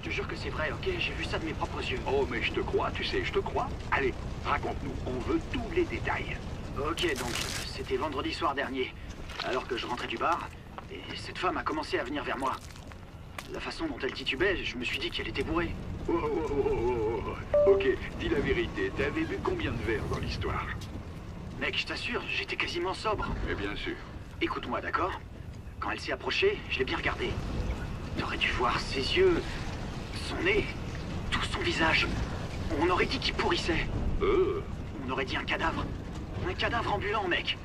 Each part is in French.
te jure que c'est vrai, ok? J'ai vu ça de mes propres yeux. Oh, mais je te crois, tu sais, je te crois. Allez, raconte-nous, on veut tous les détails. Ok, donc, c'était vendredi soir dernier, alors que je rentrais du bar, et cette femme a commencé à venir vers moi. La façon dont elle titubait, je me suis dit qu'elle était bourrée. Oh, oh, oh, oh, oh. Ok, dis la vérité, t'avais bu combien de verres dans l'histoire? Mec, je t'assure, j'étais quasiment sobre. Mais bien sûr. Écoute-moi, d'accord? Quand elle s'est approchée, je l'ai bien regardée. T'aurais dû voir ses yeux, son nez, tout son visage. On aurait dit qu'il pourrissait. On aurait dit un cadavre. Un cadavre ambulant, mec.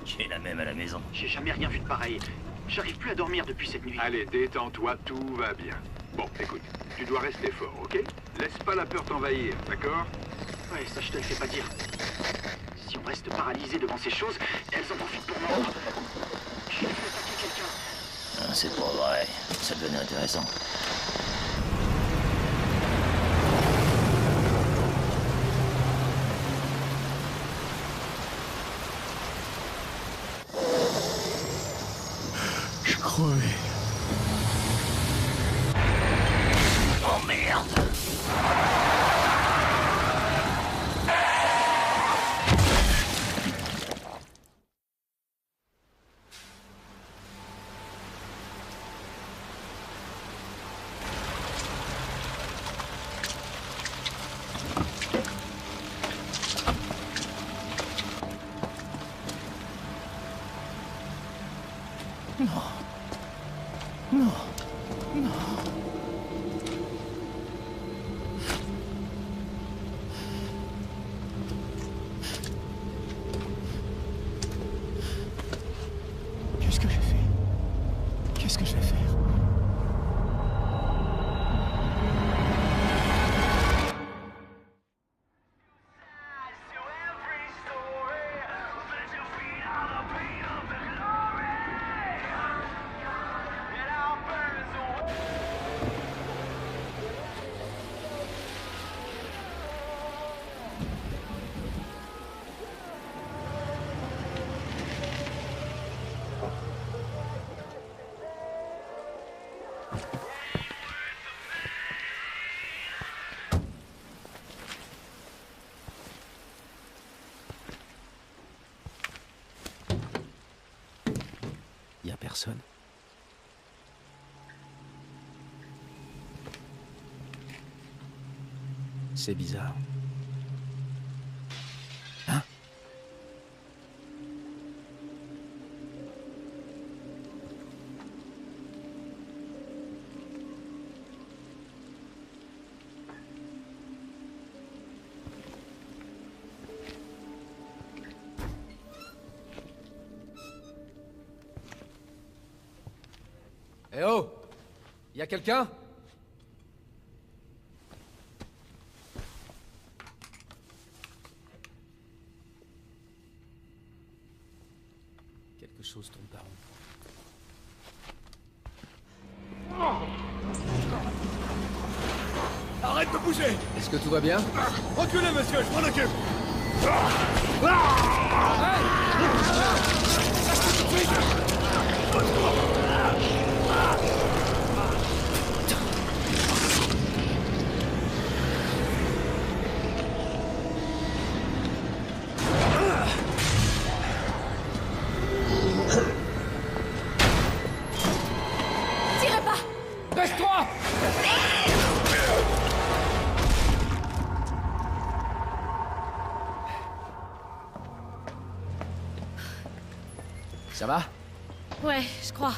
J'ai la même à la maison. J'ai jamais rien vu de pareil. J'arrive plus à dormir depuis cette nuit. Allez, détends-toi, tout va bien. Bon, écoute, tu dois rester fort, ok? Laisse pas la peur t'envahir, d'accord? Ouais, ça je te le fais pas dire. Si on reste paralysé devant ces choses, elles en profitent pour mordre. J'ai vu attaquer quelqu'un. Ah, c'est pas vrai. Ça devenait intéressant. Je crevais. Oh merde! Qu'est-ce que j'ai fait? Qu'est-ce que je vais faire? Y a personne. C'est bizarre. Hein? Eh oh! Y a quelqu'un? Quelque chose tombe par rond. Arrête de bouger! Est-ce que tout va bien? Reculez, monsieur, je m'en occupe! Tirez pas! Baisse-toi! Ça va? Ouais, je crois.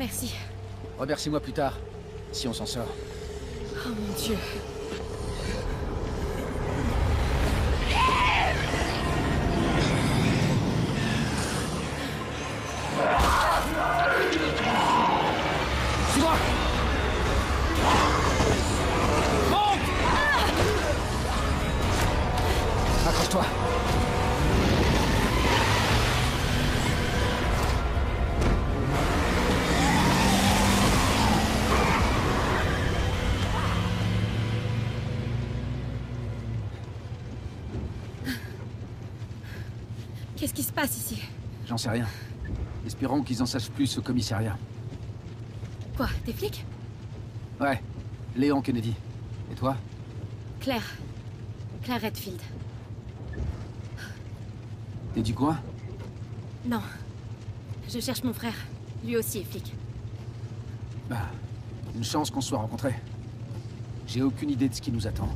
Merci. Remercie-moi plus tard, si on s'en sort. Oh mon Dieu. Suis-moi! Monte! Accroche-toi! Qu'est-ce qui se passe ici? J'en sais rien. Espérons qu'ils en sachent plus au commissariat. Quoi, des flics? Ouais, Léon Kennedy. Et toi? Claire. Claire Redfield. T'es du coin? Non. Je cherche mon frère. Lui aussi est flic. Bah, une chance qu'on se soit rencontrés. J'ai aucune idée de ce qui nous attend.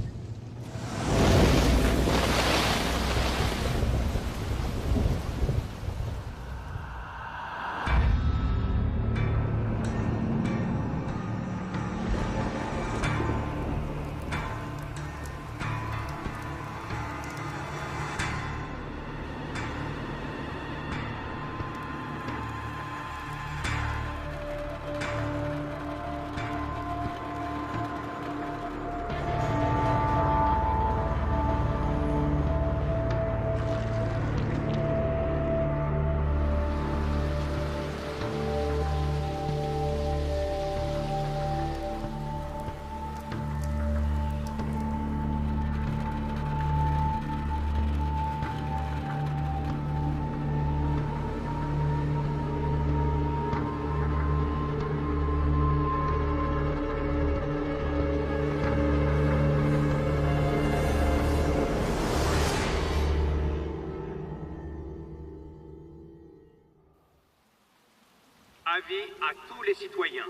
Avis à tous les citoyens.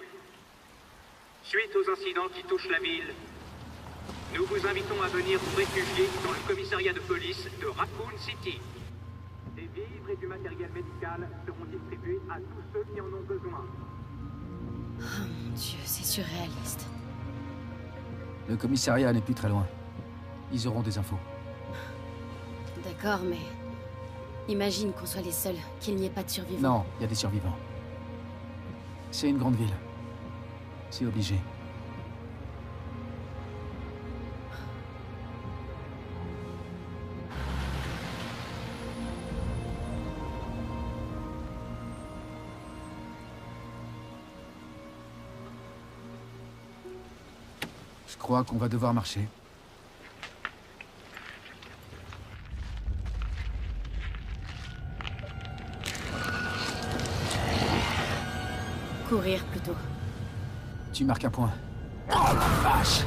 Suite aux incidents qui touchent la ville, nous vous invitons à venir vous réfugier dans le commissariat de police de Raccoon City. Des vivres et du matériel médical seront distribués à tous ceux qui en ont besoin. Oh mon Dieu, c'est surréaliste. Le commissariat n'est plus très loin. Ils auront des infos. D'accord, mais... Imagine qu'on soit les seuls, qu'il n'y ait pas de survivants. Non, il y a des survivants. C'est une grande ville. C'est obligé. Je crois qu'on va devoir marcher. Courir plutôt. Tu marques un point. Oh la vache!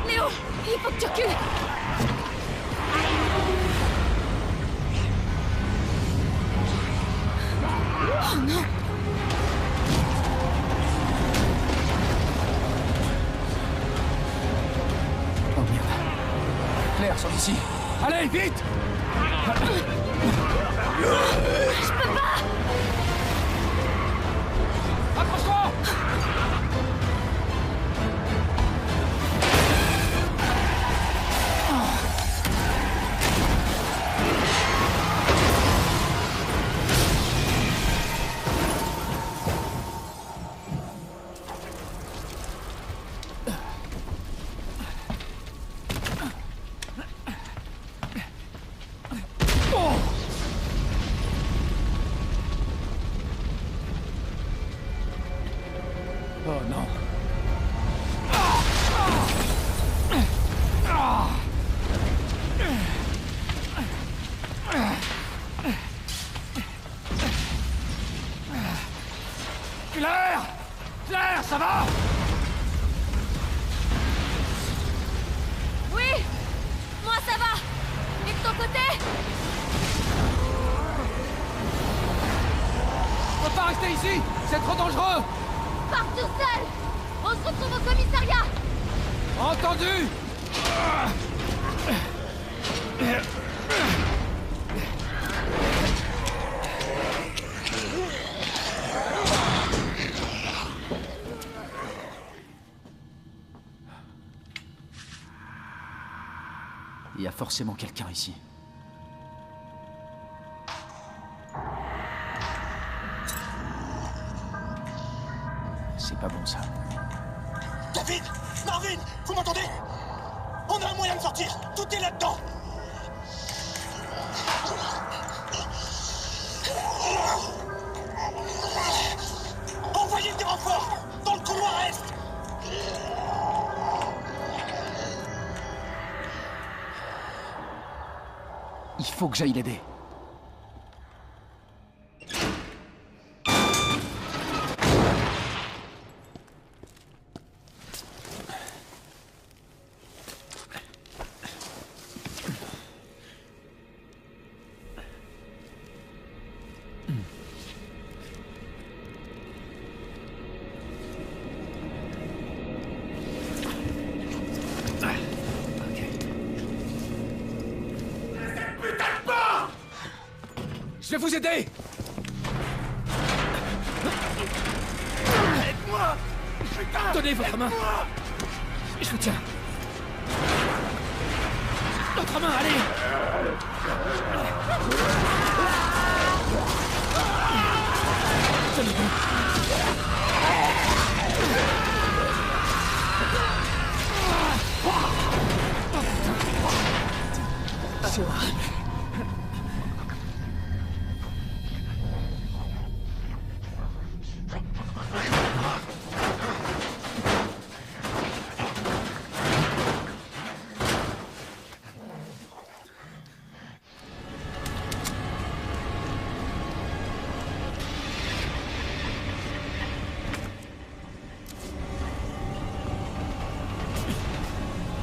Léo, il faut que tu recules. Oh non! Oh merde. Claire, sors d'ici. Allez, vite! Je peux pas! Accroche-toi! Oh non. Claire! Claire, ça va? Oui! Moi ça va! Et de ton côté? On peut pas rester ici! C'est trop dangereux! Pars tout seul! On se retrouve au commissariat! Entendu! Il y a forcément quelqu'un ici. C'est pas bon ça. David! Marvin! Vous m'entendez? On a un moyen de sortir! Tout est là-dedans! Envoyez des renforts! Dans le couloir est! Il faut que j'aille l'aider. vais vous aider! Aide-moi! Putain! Donnez votre main! Je vous tiens. L'autre main, allez! Tenez-vous. C'est horrible.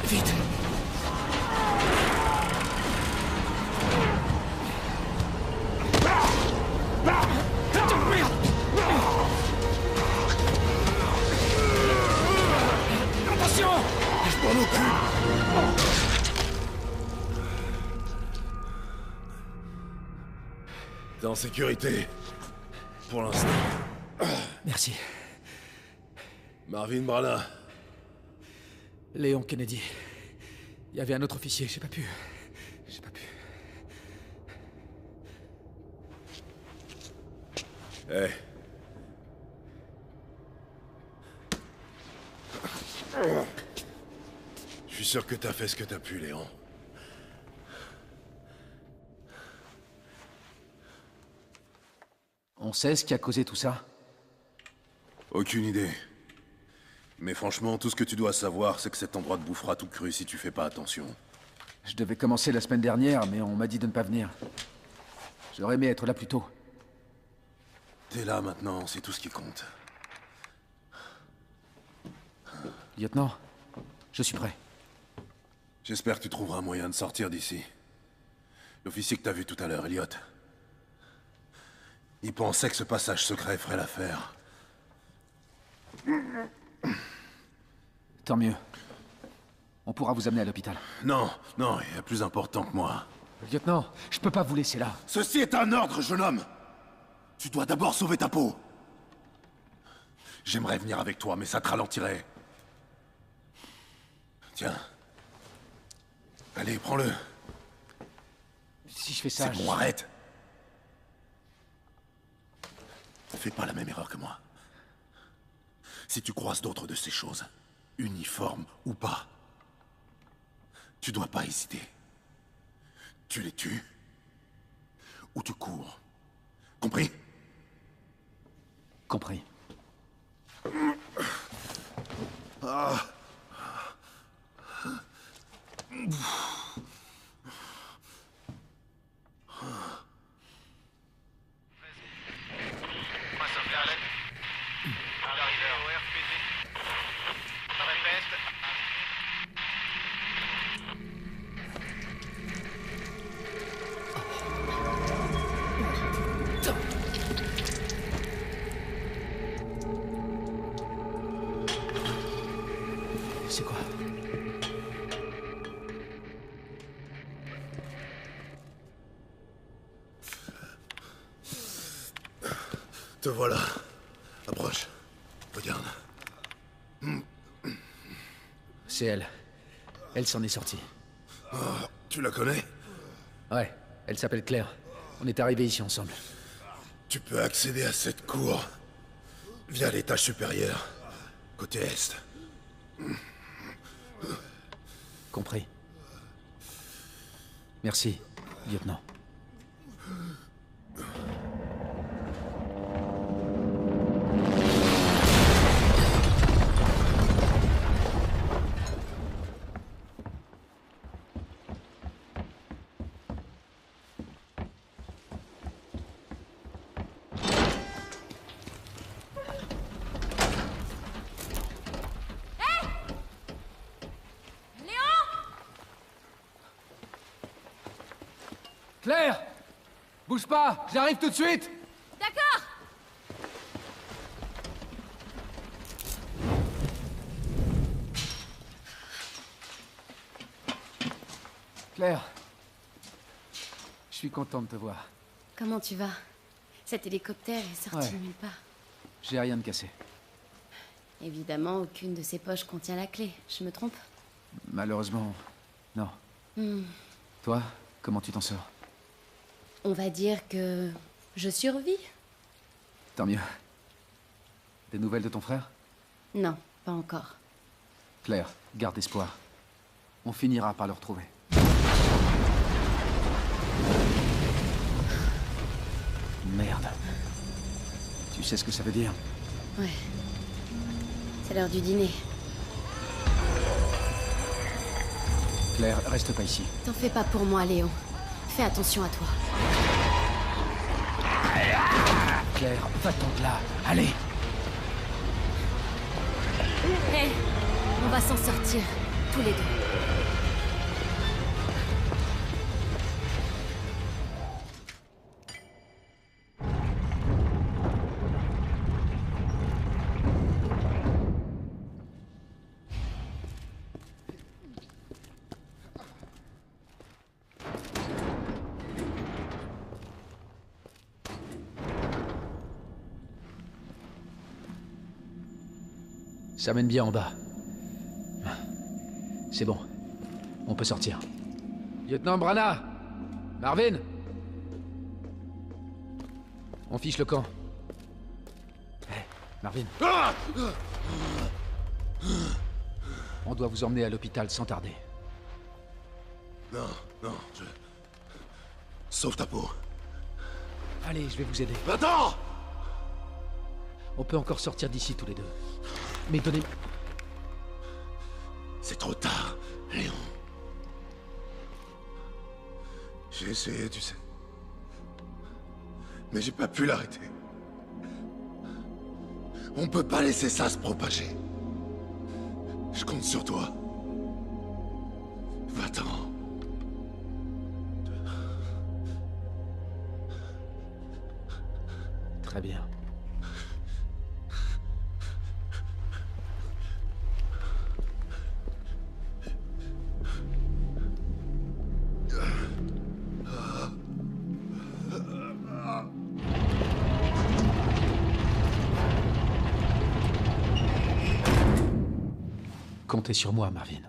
Vite! Attention! Je m'en occupe! T'es en sécurité. Pour l'instant. Merci. Marvin Branagh. Léon Kennedy. Il y avait un autre officier, j'ai pas pu. Hé. Je suis sûr que t'as fait ce que t'as pu, Léon. On sait ce qui a causé tout ça? Aucune idée. Mais franchement, tout ce que tu dois savoir, c'est que cet endroit te bouffera tout cru si tu fais pas attention. Je devais commencer la semaine dernière, mais on m'a dit de ne pas venir. J'aurais aimé être là plus tôt. T'es là maintenant, c'est tout ce qui compte. Lieutenant, je suis prêt. J'espère que tu trouveras un moyen de sortir d'ici. L'officier que t'as vu tout à l'heure, Elliot. Il pensait que ce passage secret ferait l'affaire. Tant mieux. On pourra vous amener à l'hôpital. Non, non, il y a plus important que moi. Lieutenant, je peux pas vous laisser là. Ceci est un ordre, jeune homme. Tu dois d'abord sauver ta peau. J'aimerais venir avec toi, mais ça te ralentirait. Tiens. Allez, prends-le. Si je fais ça... C'est bon, arrête. Fais pas la même erreur que moi. Si tu croises d'autres de ces choses, uniformes ou pas, tu dois pas hésiter. Tu les tues, ou tu cours. Compris? Compris. Ah. C'est quoi? Te voilà. Approche. Regarde. C'est elle. Elle s'en est sortie. Oh, tu la connais? Ouais, elle s'appelle Claire. On est arrivés ici ensemble. Tu peux accéder à cette cour via l'étage supérieur, côté est. Compris. Merci, lieutenant. Claire! Bouge pas, j'arrive tout de suite! D'accord! Claire, je suis content de te voir. Comment tu vas? Cet hélicoptère est sorti de nulle part. J'ai rien de cassé. Évidemment, aucune de ces poches contient la clé. Je me trompe? Malheureusement, non. Toi, comment tu t'en sors? On va dire que je survis. Tant mieux. Des nouvelles de ton frère? Non, pas encore. Claire, garde espoir. On finira par le retrouver. Merde. Tu sais ce que ça veut dire? Ouais. C'est l'heure du dîner. Claire, reste pas ici. T'en fais pas pour moi, Léon. Fais attention à toi. Claire, va-t'en de là. Allez! Hé! On va s'en sortir, tous les deux. Ça mène bien en bas. C'est bon. On peut sortir. Lieutenant Branagh! Marvin! On fiche le camp. Hé, Marvin. On doit vous emmener à l'hôpital sans tarder. Non, non, je... Sauve ta peau. Allez, je vais vous aider. Attends! On peut encore sortir d'ici tous les deux. Mais donnez... C'est trop tard, Léon. J'ai essayé, tu sais. Mais j'ai pas pu l'arrêter. On peut pas laisser ça se propager. Je compte sur toi. Va-t'en. Très bien. Comptez sur moi, Marvin.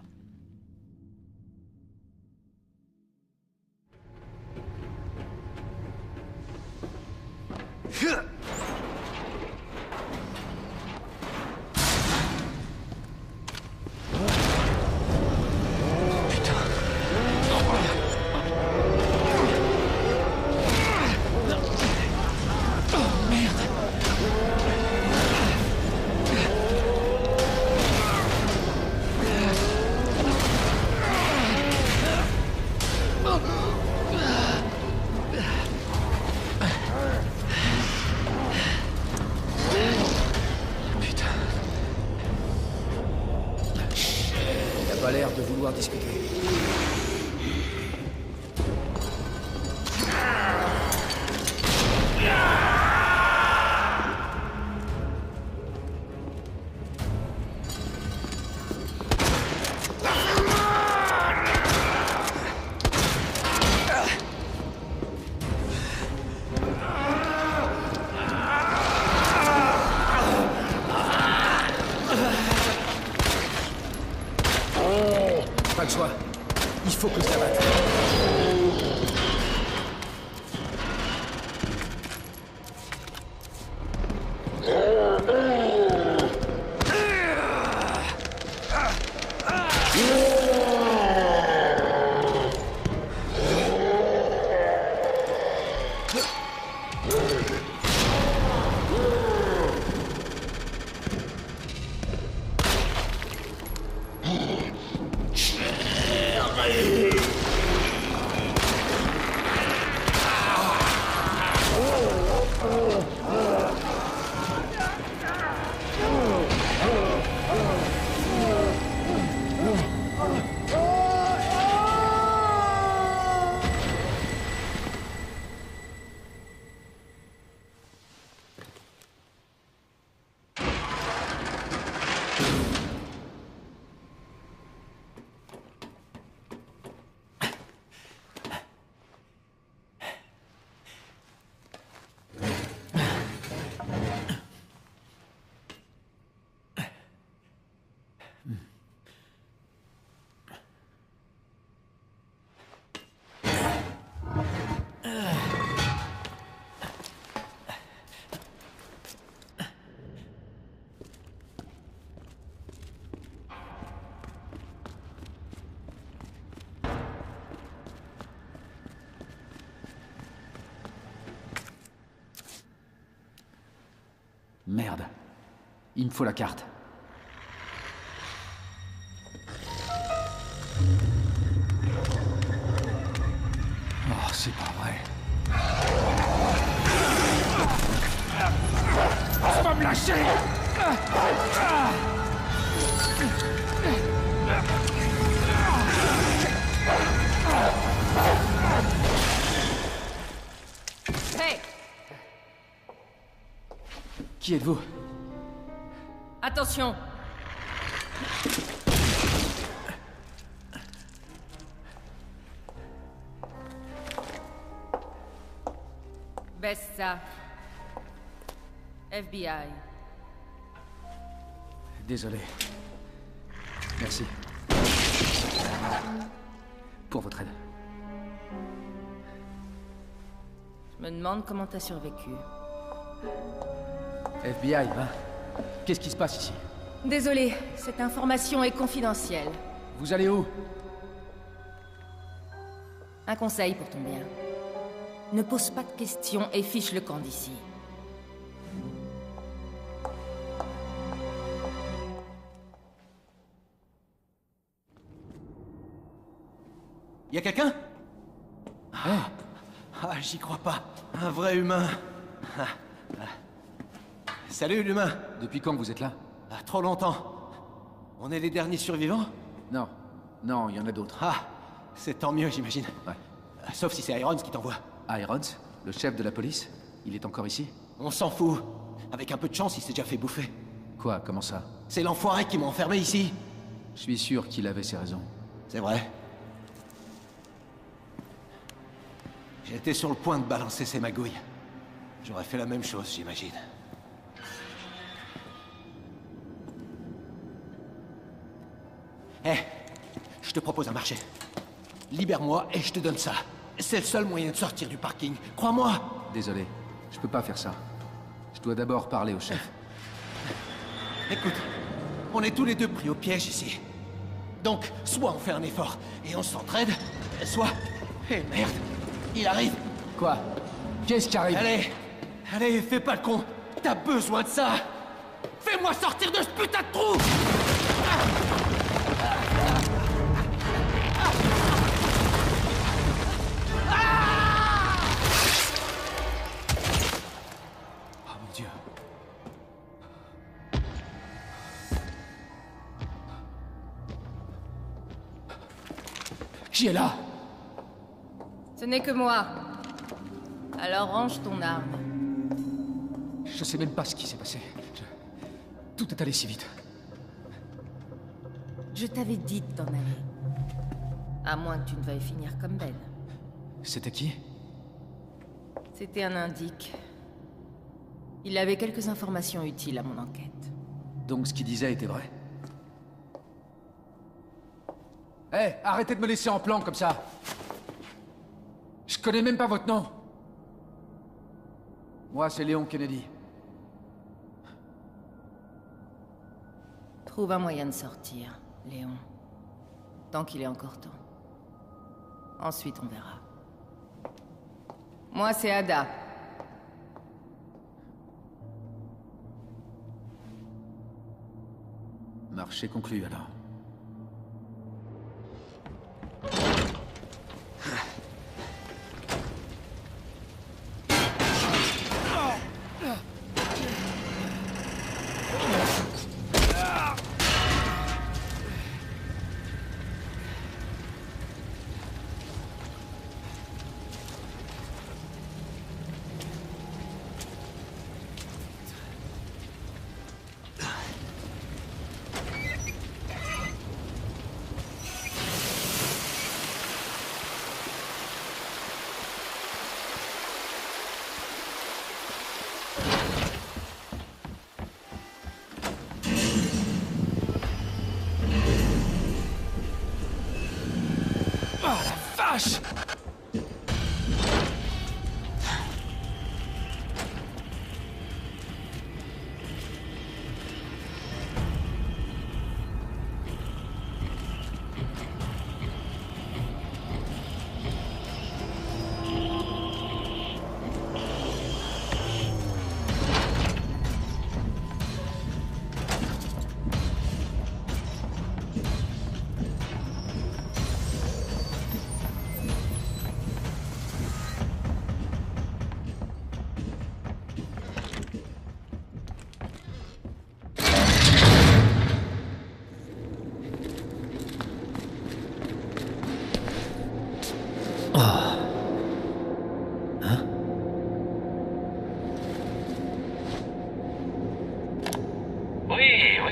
Pas l'air de vouloir discuter. Pas le choix. Il faut que je la batte. Merde. Il me faut la carte. Oh, c'est pas vrai. Tu vas me lâcher! Hey! Qui êtes-vous? Attention! Baisse ça. FBI. Désolé. Merci. Pour votre aide. Je me demande comment t'as survécu. FBI, hein? Qu'est-ce qui se passe ici? Désolé, cette information est confidentielle. Vous allez où? Un conseil pour ton bien. Ne pose pas de questions et fiche le camp d'ici. Y a quelqu'un? J'y crois pas. Un vrai humain. Salut, l'humain. Depuis quand vous êtes là? Trop longtemps. On est les derniers survivants? Non. Non, il y en a d'autres. C'est tant mieux, j'imagine. Ouais. Sauf si c'est Irons qui t'envoie. Irons, le chef de la police? Il est encore ici? On s'en fout. Avec un peu de chance, il s'est déjà fait bouffer. Quoi? Comment ça? C'est l'enfoiré qui m'a enfermé ici. Je suis sûr qu'il avait ses raisons. C'est vrai. J'étais sur le point de balancer ses magouilles. J'aurais fait la même chose, j'imagine. Je te propose un marché. Libère-moi et je te donne ça. C'est le seul moyen de sortir du parking. Crois-moi. Désolé, je peux pas faire ça. Je dois d'abord parler au chef. Écoute, on est tous les deux pris au piège ici. Donc, soit on fait un effort et on s'entraide, soit... merde, il arrive. Quoi? Qu'est-ce qui arrive? Allez, fais pas le con. T'as besoin de ça. Fais-moi sortir de ce putain de trou. Oh mon Dieu. Qui est là? Ce n'est que moi. Alors range ton arme. Je sais même pas ce qui s'est passé. Tout est allé si vite. Je t'avais dit de t'en aller. À moins que tu ne veuilles finir comme Ben. C'était qui? C'était un indique. Il avait quelques informations utiles à mon enquête. Donc ce qu'il disait était vrai? Hé, arrêtez de me laisser en plan comme ça! Je connais même pas votre nom! Moi, c'est Léon Kennedy. Trouve un moyen de sortir, Léon. Tant qu'il est encore temps. Ensuite, on verra. Moi, c'est Ada. Marché conclu, alors. Vache!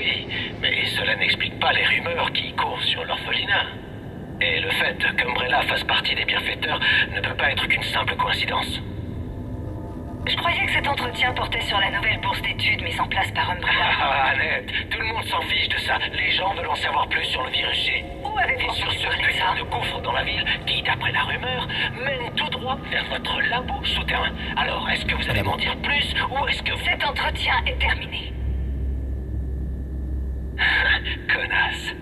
Oui, mais cela n'explique pas les rumeurs qui courent sur l'orphelinat. Et le fait qu'Umbrella fasse partie des bienfaiteurs ne peut pas être qu'une simple coïncidence. Je croyais que cet entretien portait sur la nouvelle bourse d'études mise en place par Umbrella. Ah, Annette, tout le monde s'en fiche de ça. Les gens veulent en savoir plus sur le virus G. Où avez-vous Et sur entendu ce parler de putain ça? de gouffre dans la ville qui, d'après la rumeur, mène tout droit vers votre labo souterrain. Alors, est-ce que vous allez m'en dire plus ou est-ce que... Cet entretien est terminé. Connasse.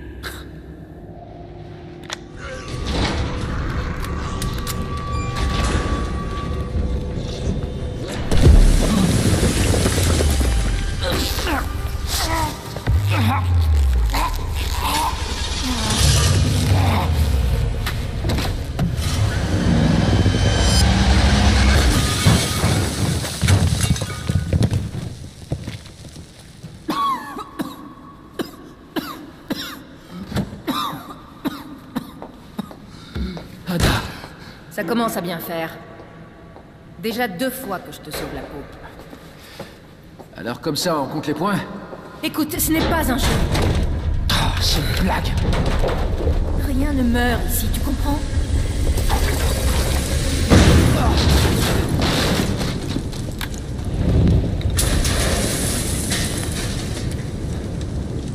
Ada. Ça commence à bien faire. Déjà 2 fois que je te sauve la peau. Alors comme ça, on compte les points? Écoute, ce n'est pas un jeu. Oh, c'est une blague. Rien ne meurt ici, tu comprends?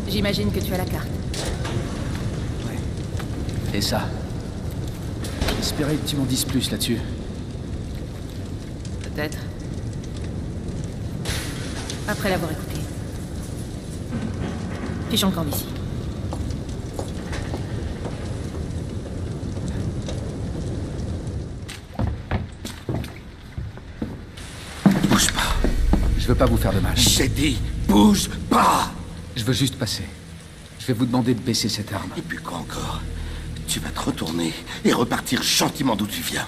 J'imagine que tu as la carte. Ouais. Et ça? J'espérais que tu m'en dises plus là-dessus. Peut-être. Après l'avoir écouté. Fiche encore d'ici. Bouge pas. Je veux pas vous faire de mal. J'ai dit, bouge pas. Je veux juste passer. Je vais vous demander de baisser cette arme. Et puis quoi encore? Tu vas te retourner et repartir gentiment d'où tu viens.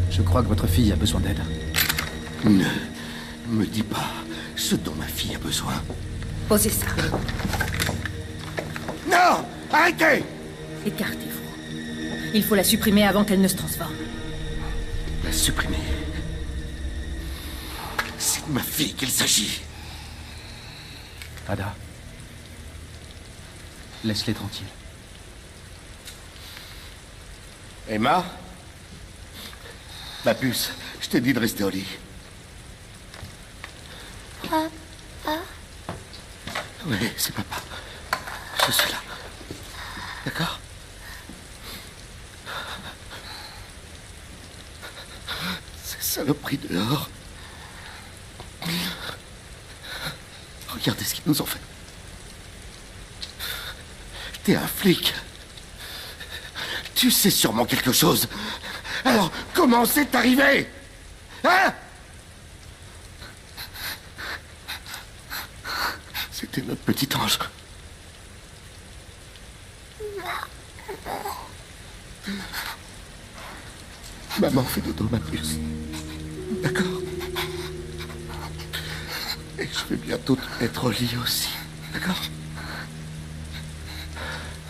Je crois que votre fille a besoin d'aide. Ne me dis pas ce dont ma fille a besoin. Posez ça. Non! Arrêtez! Écartez-vous. Il faut la supprimer avant qu'elle ne se transforme. La supprimer. C'est de ma fille qu'il s'agit. Ada. Laisse-les tranquilles. Emma? Ma puce, je t'ai dit de rester au lit. Oui, c'est papa. Je suis là. D'accord? Ces saloperies dehors. Regardez ce qu'ils nous ont fait. T'es un flic. Tu sais sûrement quelque chose. Alors, comment c'est arrivé? Hein? C'était notre petit ange. Maman fait dodo, ma puce. D'accord? Et je vais bientôt te mettre au lit aussi. D'accord?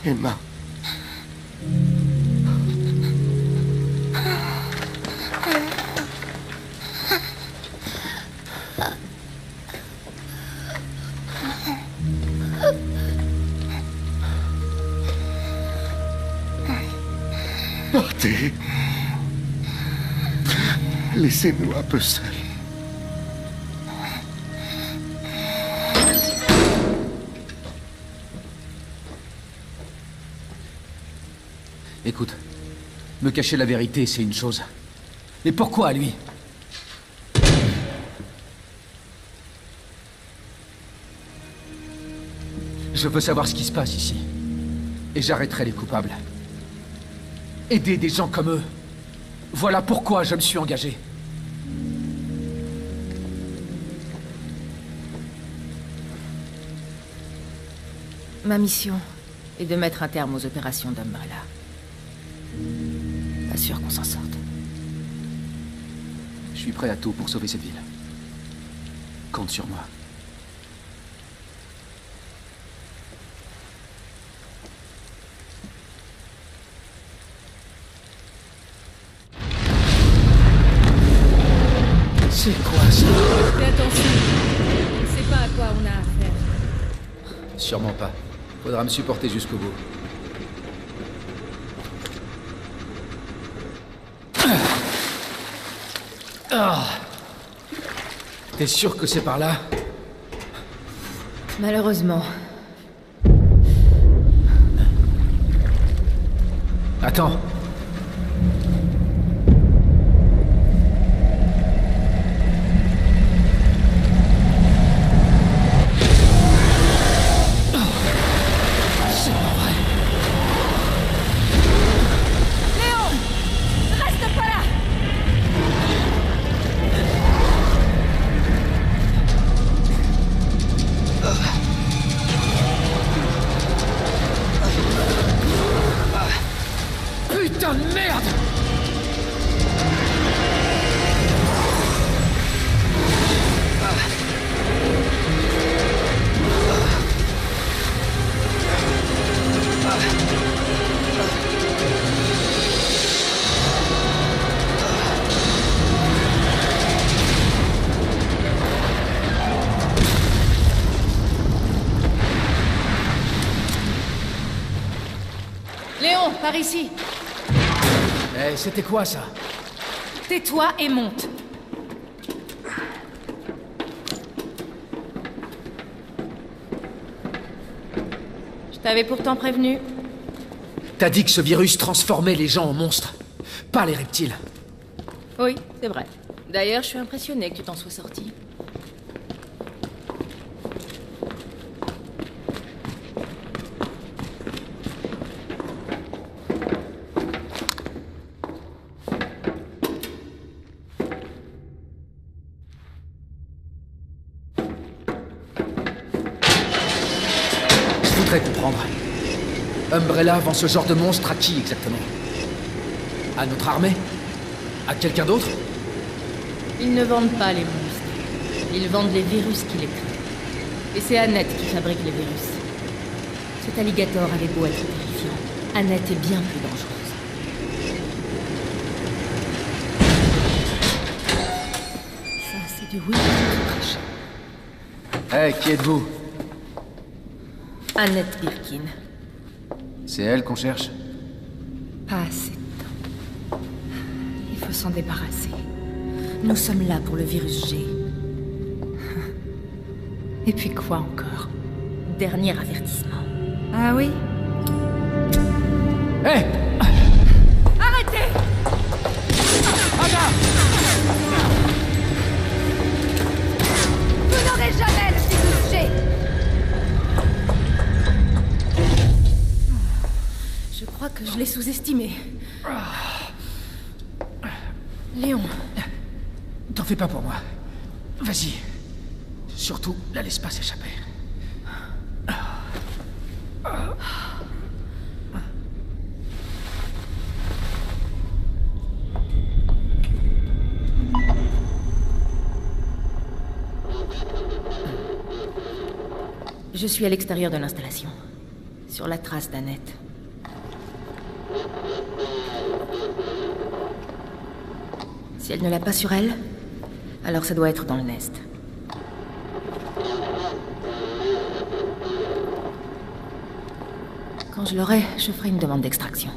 Emma. Partez. Laissez-nous un peu seuls. Écoute, me cacher la vérité, c'est une chose. Mais pourquoi à lui? Je veux savoir ce qui se passe ici. Et j'arrêterai les coupables. Aider des gens comme eux. Voilà pourquoi je me suis engagé. Ma mission est de mettre un terme aux opérations d'Umbrella. Pas sûr qu'on s'en sorte. Je suis prêt à tout pour sauver cette ville. Compte sur moi. C'est quoi ça? Fais attention. On ne sait pas à quoi on a affaire. Sûrement pas. Faudra me supporter jusqu'au bout. Ah. T'es sûr que c'est par là? Malheureusement. Attends. Putain de merde! Léon, par ici. Eh, c'était quoi ça? Tais-toi et monte. Je t'avais pourtant prévenu. T'as dit que ce virus transformait les gens en monstres, pas les reptiles. Oui, c'est vrai. D'ailleurs, je suis impressionnée que tu t'en sois sorti. Je voudrais comprendre. Umbrella vend ce genre de monstre à qui exactement? À notre armée? À quelqu'un d'autre? Ils ne vendent pas les monstres. Ils vendent les virus qui les créent. Et c'est Annette qui fabrique les virus. Cet alligator avait beau être terrifiant, Annette est bien plus dangereuse. Ça, c'est du oui. Eh, qui êtes-vous? Annette Birkin. C'est elle qu'on cherche? Pas assez de temps. Il faut s'en débarrasser. Nous sommes là pour le virus G. Et puis quoi encore? Dernier avertissement. Ah oui? Hé! Arrêtez! Anna! Vous n'aurez jamais le virus G! Je crois que je l'ai sous-estimé. Léon. T'en fais pas pour moi. Vas-y. Surtout, la laisse pas s'échapper. Je suis à l'extérieur de l'installation, sur la trace d'Annette. Si elle ne l'a pas sur elle, alors ça doit être dans le nest. Quand je l'aurai, je ferai une demande d'extraction.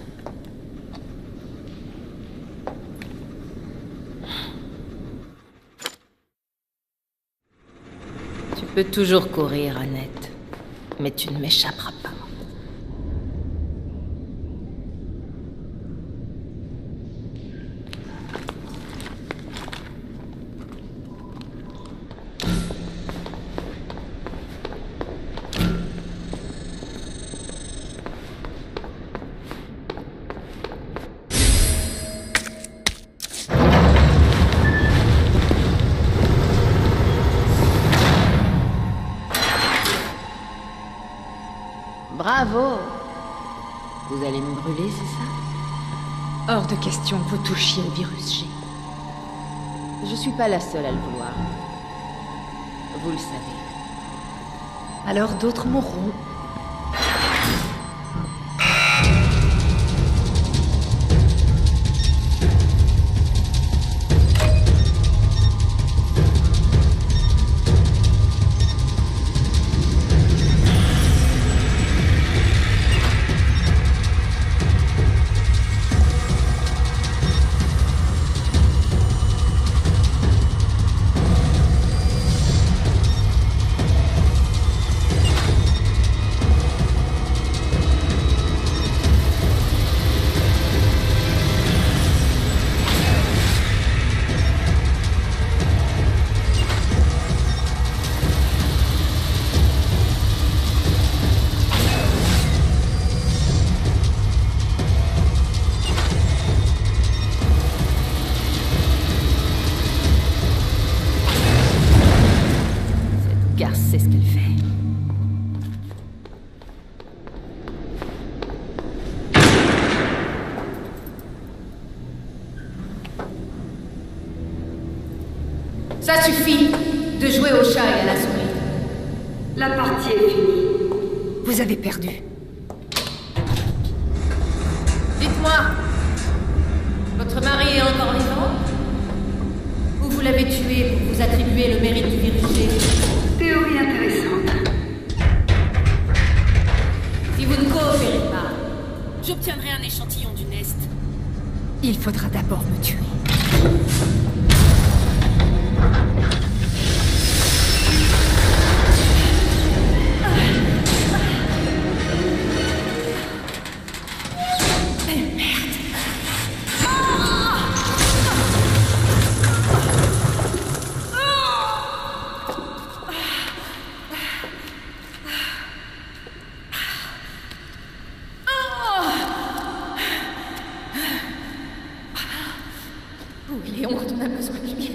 Tu peux toujours courir, Annette, mais tu ne m'échapperas pas. Bravo! Vous allez me brûler, c'est ça? Hors de question que vous touchiez le virus G. Je suis pas la seule à le vouloir. Vous le savez. Alors d'autres mourront. Ça suffit de jouer au chat et à la souris. La partie est finie. Vous avez perdu. Dites-moi, votre mari est encore vivant? Ou vous l'avez tué pour vous attribuer le mérite du virus G? Théorie intéressante. Si vous ne coopérez pas, j'obtiendrai un échantillon du Nest. Il faudra d'abord me tuer. Oui, Léon, quand on a besoin de lui.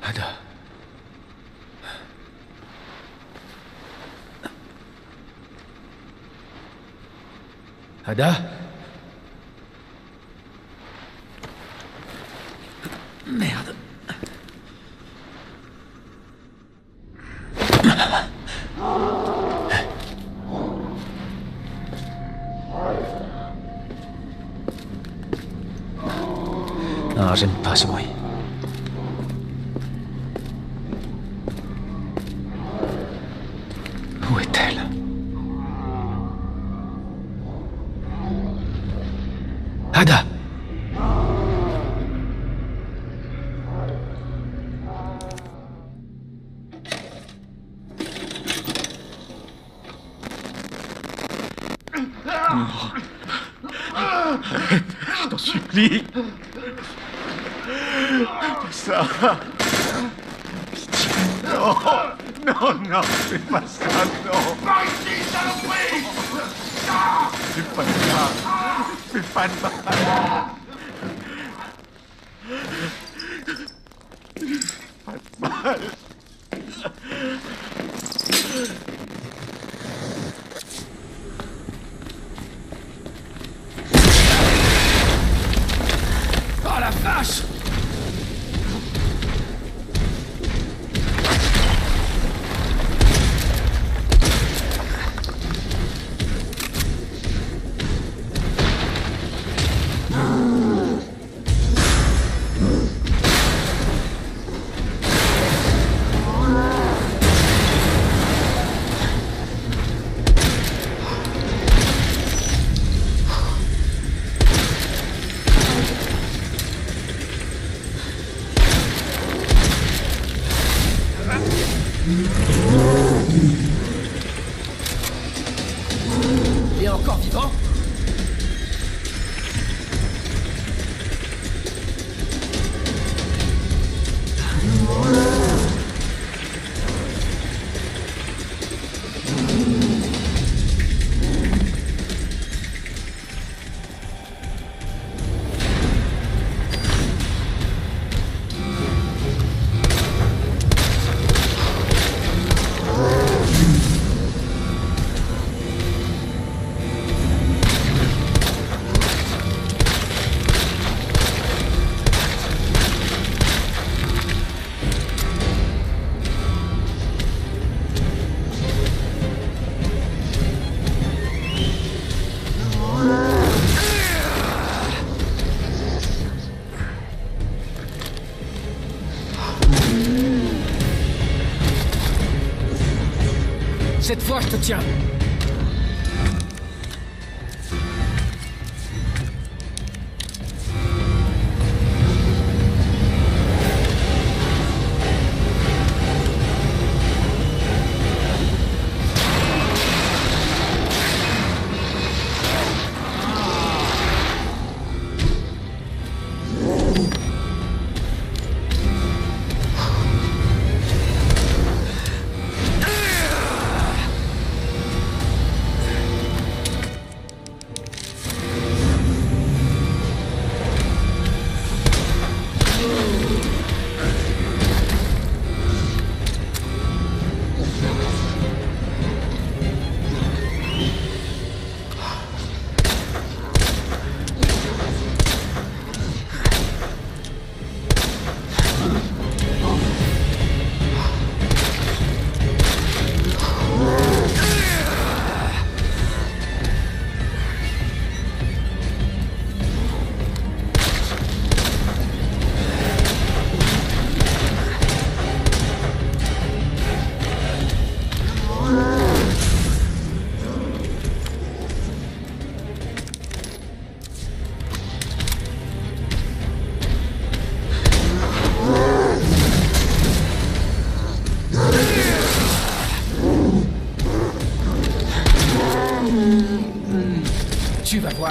Ada. Ada? Merde. Ah, j'aime pas ce bruit. Où est-elle? Ada! Je t'en supplie. Ça. Pitié. Non. Non, non, fais pas ça, non. Par ici, saloperie. Fais pas de mal. Fais pas de mal. Pas de mal. Oh la vache! Il est encore vivant? Cette fois, je te tiens.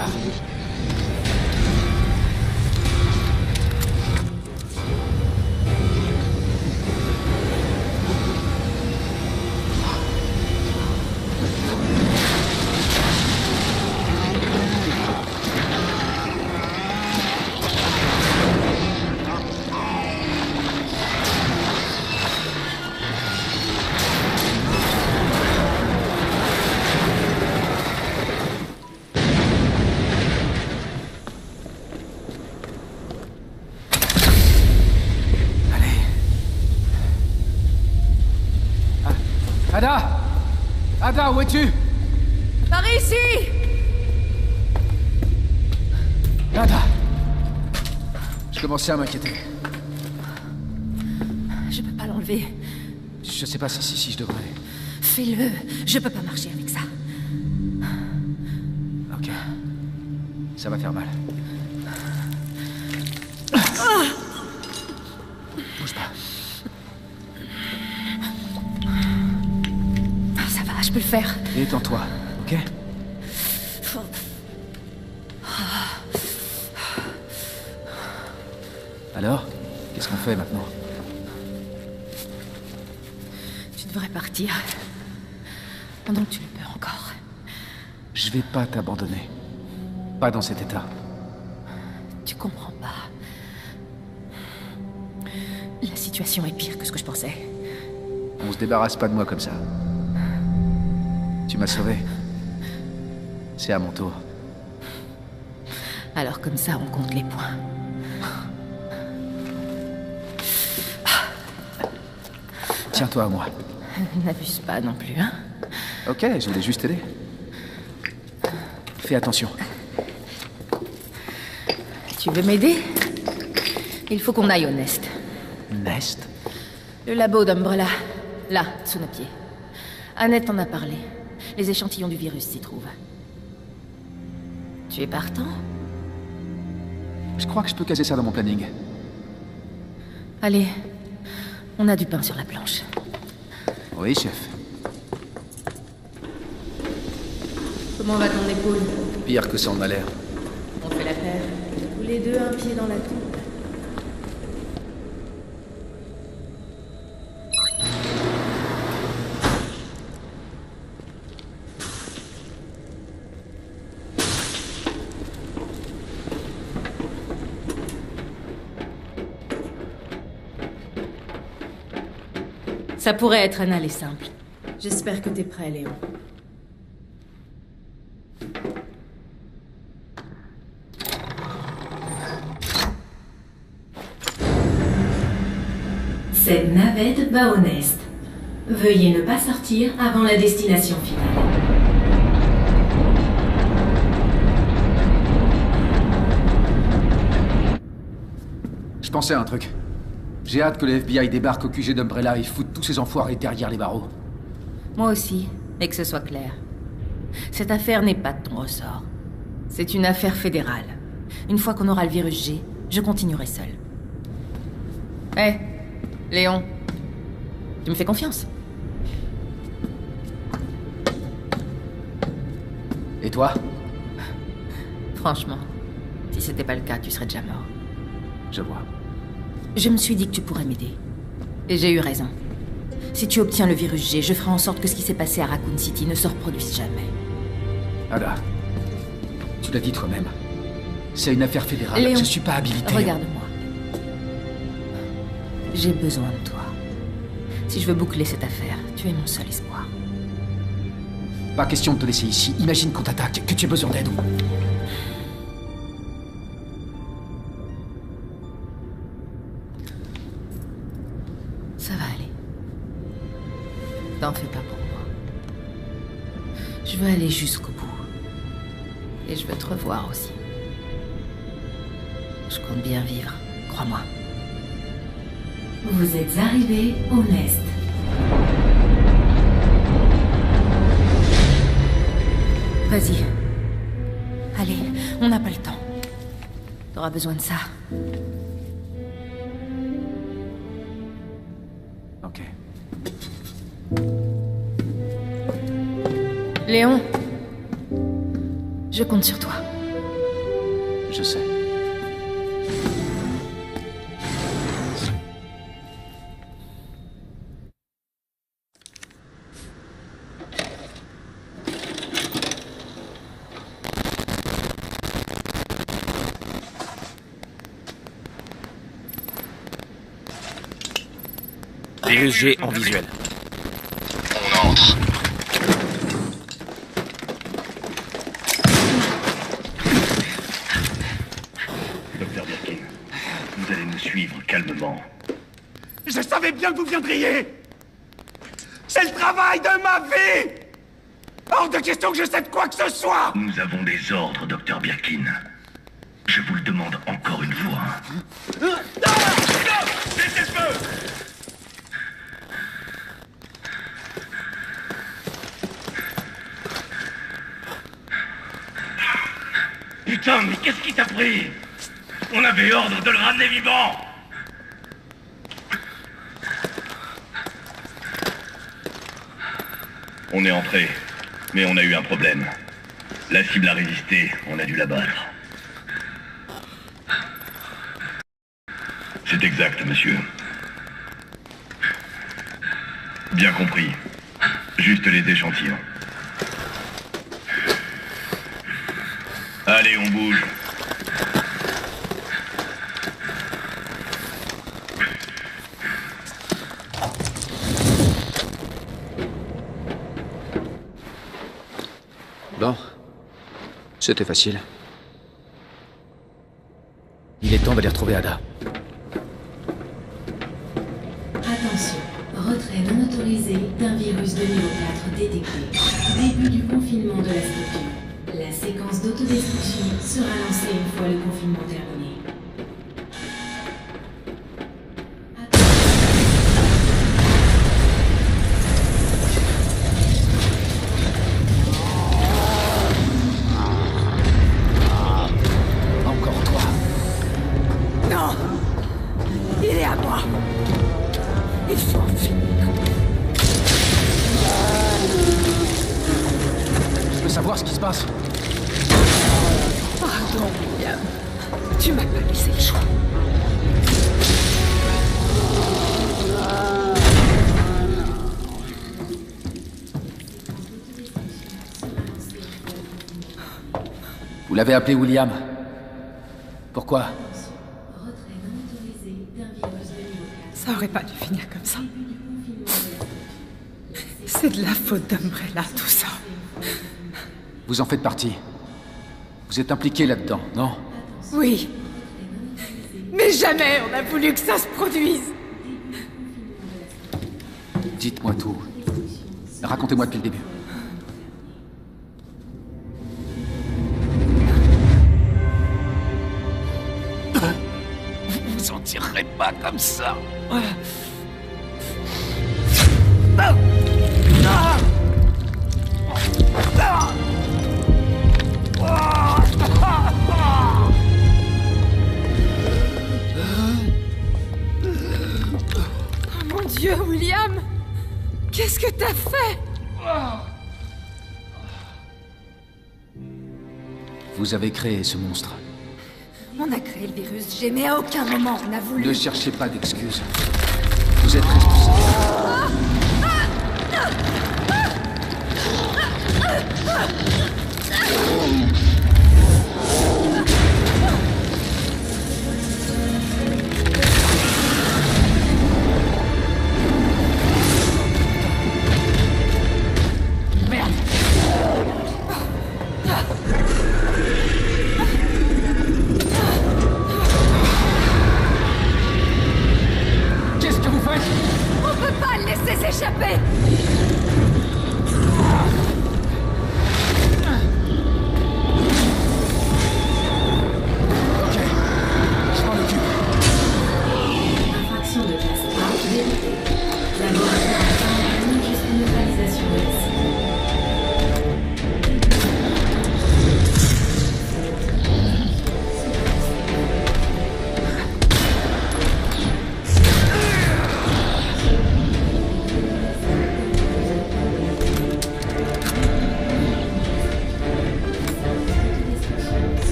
voir. Ada! Ada, où es-tu? Par ici! Ada! Je commençais à m'inquiéter. Je peux pas l'enlever. Je sais pas si je devrais. Fais-le. Je peux pas marcher avec ça. Ok. Ça va faire mal. Bouge pas. Ça va, je peux le faire. Détends-toi, ok? Alors? Qu'est-ce qu'on fait maintenant? Tu devrais partir. Pendant que tu le peux encore. Je vais pas t'abandonner. Pas dans cet état. Tu comprends pas. La situation est pire que ce que je pensais. On se débarrasse pas de moi comme ça. Tu m'as sauvé. C'est à mon tour. Alors comme ça, on compte les points. Tiens-toi à moi. N'abuse pas non plus, hein? Ok, je voulais juste t'aider. Fais attention. Tu veux m'aider? Il faut qu'on aille au Nest. Nest? Le labo d'Umbrella. Là, sous nos pieds. Annette en a parlé. Les échantillons du virus s'y trouvent. Tu es partant? Je crois que je peux caser ça dans mon planning. Allez, on a du pain sur la planche. Oui, chef. Comment va ton épaule? Pire que ça en a l'air. On fait la paire. Tous les deux un pied dans la tombe. Ça pourrait être un aller simple. J'espère que t'es prêt, Léon. Cette navette va au Nest. Veuillez ne pas sortir avant la destination finale. Je pensais à un truc. J'ai hâte que le FBI débarque au QG d'Umbrella et foute tous ces enfoirés derrière les barreaux. Moi aussi, et que ce soit clair. Cette affaire n'est pas de ton ressort. C'est une affaire fédérale. Une fois qu'on aura le virus G, je continuerai seul. Hé, Léon, tu me fais confiance? Et toi? Franchement, si c'était pas le cas, tu serais déjà mort. Je vois. Je me suis dit que tu pourrais m'aider. Et j'ai eu raison. Si tu obtiens le virus G, je ferai en sorte que ce qui s'est passé à Raccoon City ne se reproduise jamais. Ada, tu l'as dit toi-même. C'est une affaire fédérale. Léon, je suis pas habilité. Regarde-moi. J'ai besoin de toi. Si je veux boucler cette affaire, tu es mon seul espoir. Pas question de te laisser ici. Imagine qu'on t'attaque, que tu aies besoin d'aide. Ça va aller. T'en fais pas pour moi. Je veux aller jusqu'au bout. Et je veux te revoir aussi. Je compte bien vivre, crois-moi. Vous êtes arrivés au Nest. Vas-y. Allez, on n'a pas le temps. T'auras besoin de ça. Ok. Léon, je compte sur toi. Je sais. Virus G en visuel. On entre. Docteur Birkin, vous allez nous suivre calmement. Je savais bien que vous viendriez. C'est le travail de ma vie. Hors de question que je cède quoi que ce soit. Nous avons des ordres, Docteur Birkin. Je vous le demande encore une fois. Laissez le feu. Putain, mais qu'est-ce qui t'a pris? On avait ordre de le ramener vivant. On est entré, mais on a eu un problème. La cible a résisté, on a dû l'abattre. C'est exact, monsieur. Bien compris. Juste les échantillons. Allez, on bouge. Bon. C'était facile. Il est temps d'aller retrouver Ada. Attention, retrait non autorisé d'un virus de niveau 4 détecté. Début du confinement de la structure. La séquence d'autodestruction sera lancée une fois le confinement terminé. Encore toi. Non! Il est à moi! Il faut en finir. Je veux savoir ce qui se passe. Pardon, William. Tu m'as pas laissé le choix. Vous l'avez appelé William. Pourquoi? Ça aurait pas dû finir comme ça. C'est de la faute d'Umbrella, tout ça. Vous en faites partie. Vous êtes impliqué là-dedans, non? Oui. Mais jamais on a voulu que ça se produise. Dites-moi tout. Racontez-moi depuis le début. Vous vous en tirerez pas comme ça. Oh mon Dieu, William! Qu'est-ce que t'as fait? Vous avez créé ce monstre. On a créé le virus G, mais à aucun moment on a voulu... Ne cherchez pas d'excuses. Vous êtes responsable. Merde! Qu'est-ce que vous faites? On peut pas le laisser s'échapper! Je m'en occupe. Infraction de classe A détectée. Laboratoire interne jusqu'à neutralisation de la cible.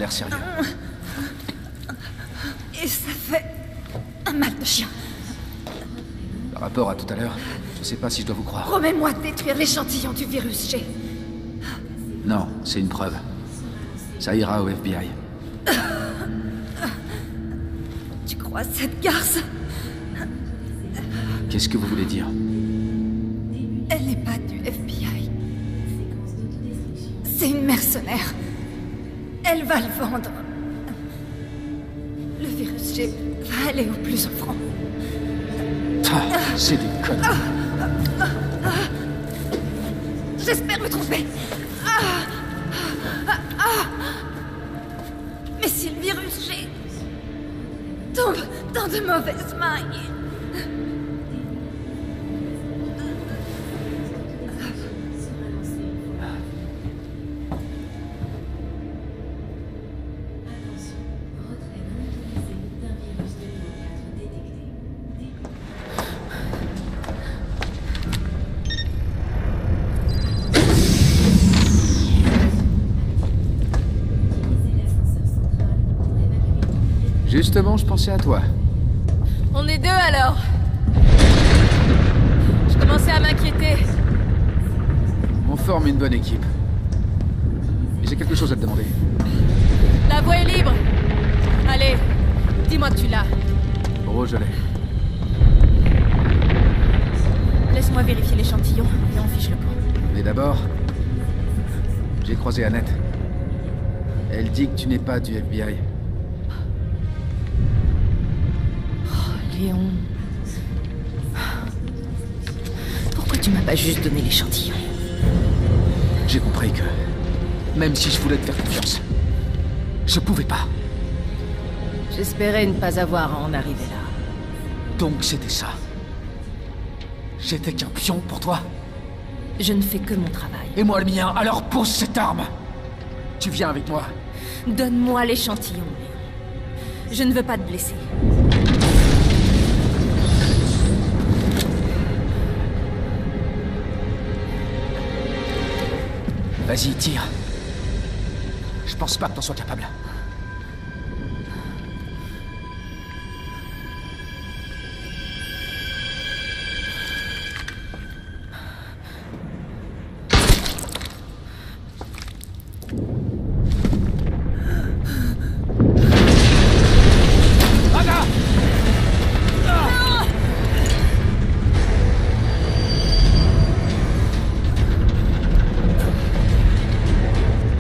l'air sérieux. Et ça fait un mal de chien. Par rapport à tout à l'heure, je sais pas si je dois vous croire. Promets-moi de détruire l'échantillon du virus G. Non, c'est une preuve. Ça ira au FBI. Tu crois cette garce? Qu'est-ce que vous voulez dire? Elle n'est pas du FBI. C'est une mercenaire. Elle va le vendre. Le virus G va aller au plus offrant. Ah, c'est des conneries. J'espère me tromper. Mais si le virus G tombe dans de mauvaises mains... Justement, je pensais à toi. On est deux alors. Je commençais à m'inquiéter. On forme une bonne équipe. J'ai quelque chose à te demander. La voie est libre. Allez, dis-moi que tu l'as. Rose, je l'ai. Laisse-moi vérifier l'échantillon et on fiche le camp. Mais d'abord, j'ai croisé Annette. Elle dit que tu n'es pas du FBI. Léon... Pourquoi tu m'as pas juste donné l'échantillon? J'ai compris que, même si je voulais te faire confiance, je pouvais pas. J'espérais ne pas avoir à en arriver là. Donc c'était ça. J'étais qu'un pion pour toi. Je ne fais que mon travail. Et moi le mien, alors pose cette arme. Tu viens avec moi. Donne-moi l'échantillon, Léon. Je ne veux pas te blesser. Vas-y, tire. Je pense pas que t'en sois capable.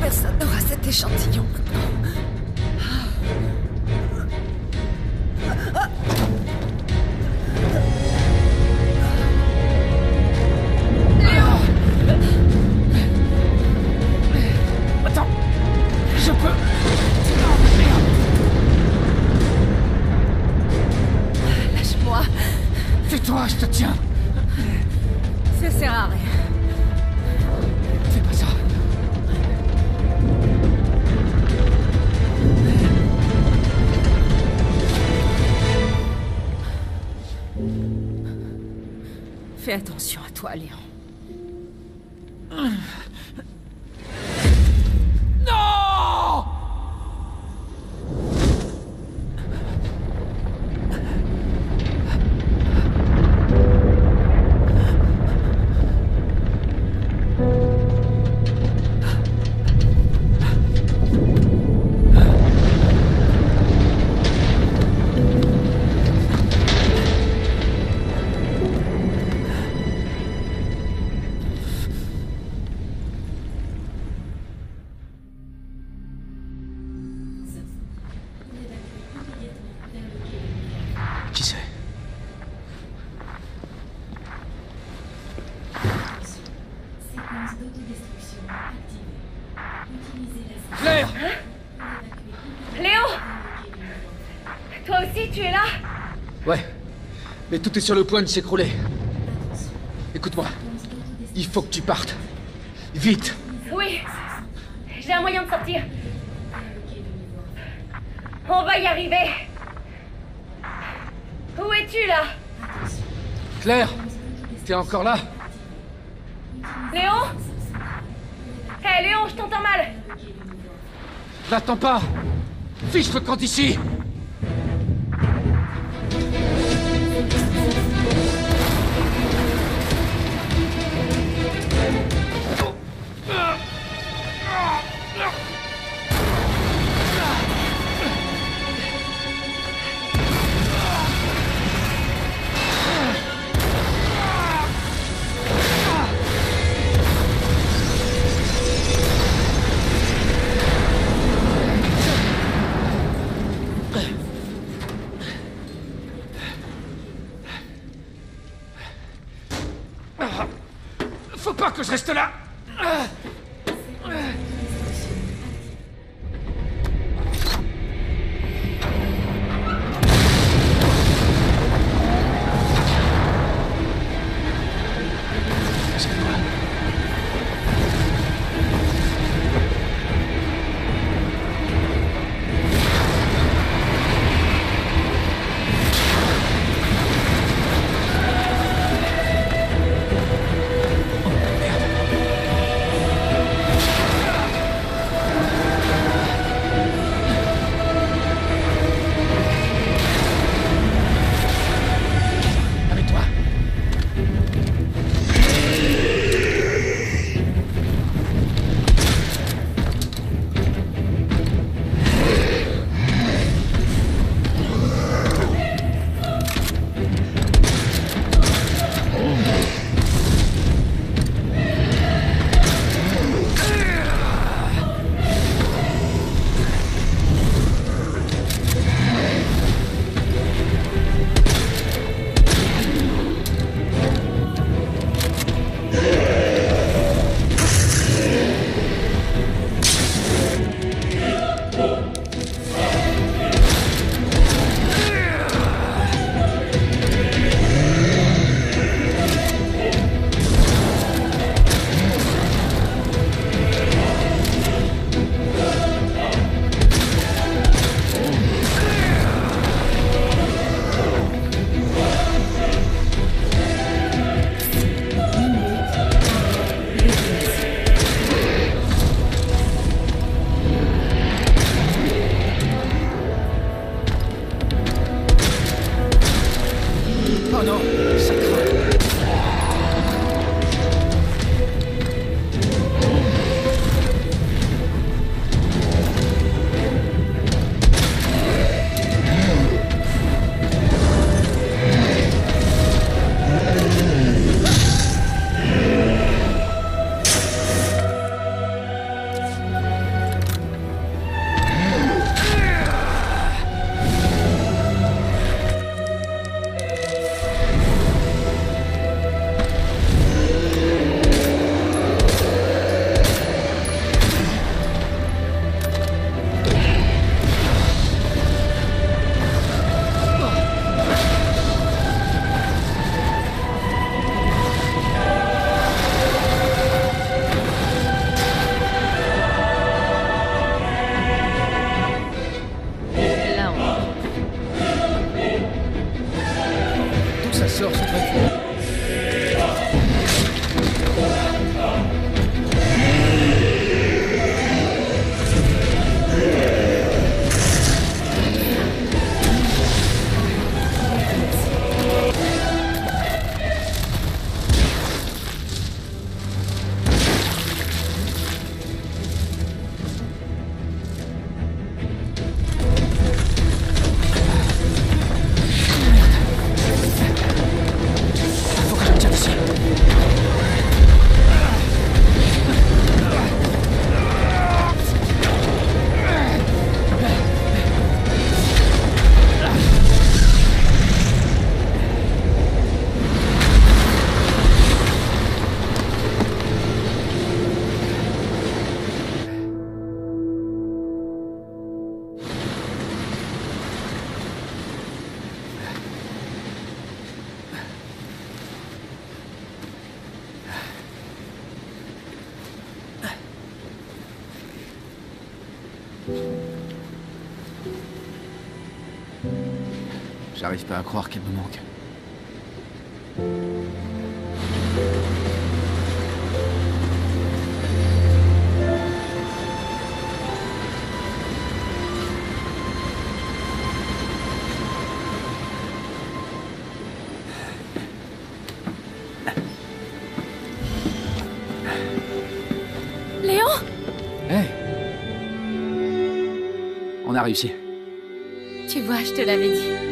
Personne n'aura cet échantillon maintenant. Attends, je peux... Lâche-moi. Tais-toi, je te tiens. Ça sert à rien. Fais pas ça. Fais attention à toi, Léon. Non! Qui c'est? Séquence d'autodestruction activée. Utilisez la... Claire! Léo! Toi aussi, tu es là? Ouais, mais tout est sur le point de s'écrouler. Écoute-moi, il faut que tu partes. Vite! Oui. J'ai un moyen de sortir. On va y arriver. Où es-tu, là? Claire! T'es encore là? Léon? Hé, Léon, je t'entends mal. N'attends pas! Fiche le camp d'ici! Faut pas que je reste là! Oh non, ça craint. Ça sort, c'est très fort. J'arrive pas à croire qu'elle me manque. Hey. On a réussi. Tu vois, je te l'avais dit.